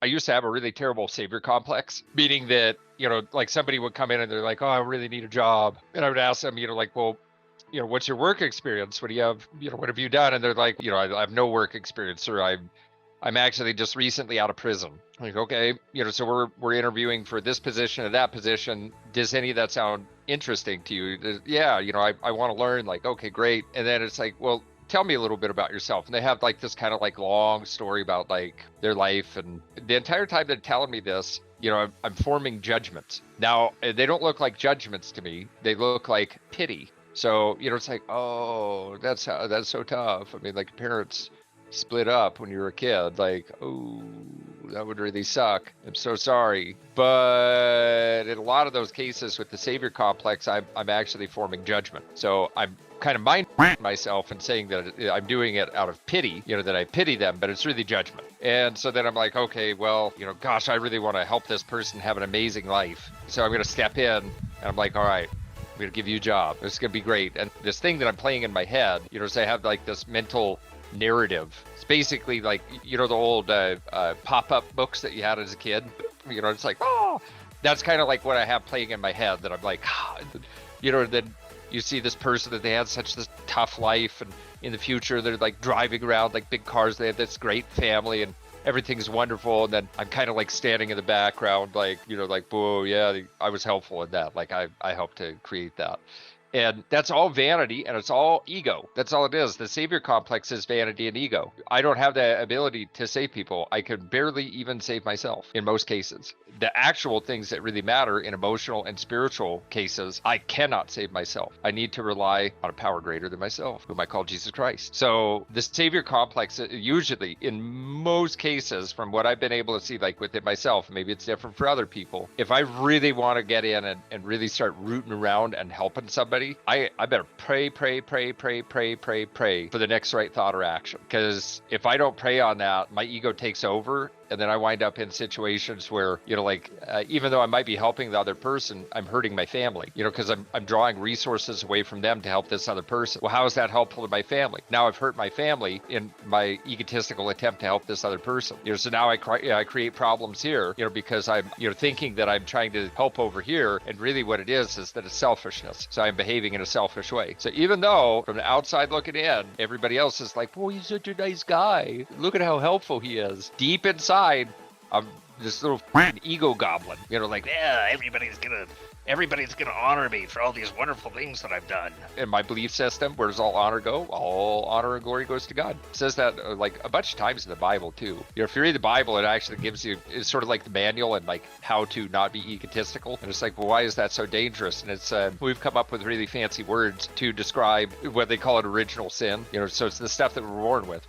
I used to have a really terrible savior complex, meaning that, like somebody would come in and they're like, oh, I really need a job. And I would ask them, like, well, what's your work experience? What do you have, what have you done? And they're like, I have no work experience, or I'm actually just recently out of prison. I'm like, okay, so we're interviewing for this position and that position. Does any of that sound interesting to you? Yeah, I want to learn. Like, okay, great. And then it's like, well, tell me a little bit about yourself. And they have like this kind of like long story about like their life. And the entire time they're telling me this, I'm forming judgments. Now, they don't look like judgments to me. They look like pity. So, it's like, oh, that's so tough. I mean, like parents split up when you were a kid, like, oh, that would really suck. I'm so sorry. But in a lot of those cases with the savior complex, I'm actually forming judgment. So I'm kind of mind myself and saying that I'm doing it out of pity, that I pity them, but it's really judgment. And so then I'm like, okay, well, gosh, I really want to help this person have an amazing life. So I'm going to step in and I'm like, all right, I'm going to give you a job. It's going to be great. And this thing that I'm playing in my head, so I have like this mental narrative. It's basically like, the old pop-up books that you had as a kid. It's like, oh, that's kind of like what I have playing in my head, that I'm like, then you see this person that they had such this tough life, and in the future they're like driving around like big cars, they have this great family and everything's wonderful, and then I'm kind of like standing in the background, like, like, whoa, yeah, I was helpful in that, like I helped to create that. And that's all vanity, and it's all ego. That's all it is. The savior complex is vanity and ego. I don't have the ability to save people. I can barely even save myself in most cases. The actual things that really matter in emotional and spiritual cases, I cannot save myself. I need to rely on a power greater than myself, whom I call Jesus Christ. So the savior complex, usually in most cases, from what I've been able to see, like within myself, maybe it's different for other people, if I really want to get in and really start rooting around and helping somebody, I better pray for the next right thought or action. Because if I don't pray on that, my ego takes over, and then I wind up in situations where, even though I might be helping the other person, I'm hurting my family, because I'm drawing resources away from them to help this other person. Well, how is that helpful to my family? Now I've hurt my family in my egotistical attempt to help this other person. So now I create problems here, because I'm, thinking that I'm trying to help over here, and really what it is that it's selfishness. So I'm behaving in a selfish way. So even though from the outside looking in, everybody else is like, "Boy, he's such a nice guy. Look at how helpful he is." Deep inside, I'm this little ego goblin, like, yeah, everybody's gonna honor me for all these wonderful things that I've done. In my belief system, where does all honor go? All honor and glory goes to God. It says that like a bunch of times in the Bible too. If you read the Bible, it actually gives you, it's sort of like the manual and like how to not be egotistical. And it's like, well, why is that so dangerous? And it's we've come up with really fancy words to describe what they call it, original sin. So it's the stuff that we're born with.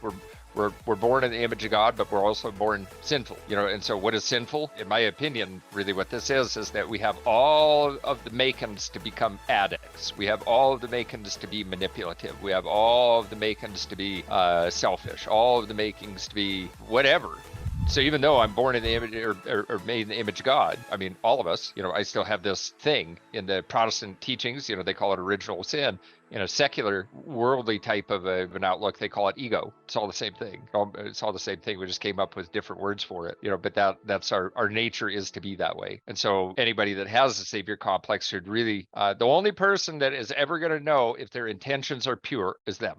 We're born in the image of God, but we're also born sinful, and so what is sinful? In my opinion, really what this is that we have all of the makings to become addicts. We have all of the makings to be manipulative. We have all of the makings to be selfish, all of the makings to be whatever. So even though I'm born in the image or made in the image of God, I mean, all of us, I still have this thing in the Protestant teachings, they call it original sin. In a secular, worldly type of an outlook, they call it ego. It's all the same thing. It's all the same thing. We just came up with different words for it, but that's our nature is to be that way. And so anybody that has a savior complex should really, the only person that is ever going to know if their intentions are pure is them.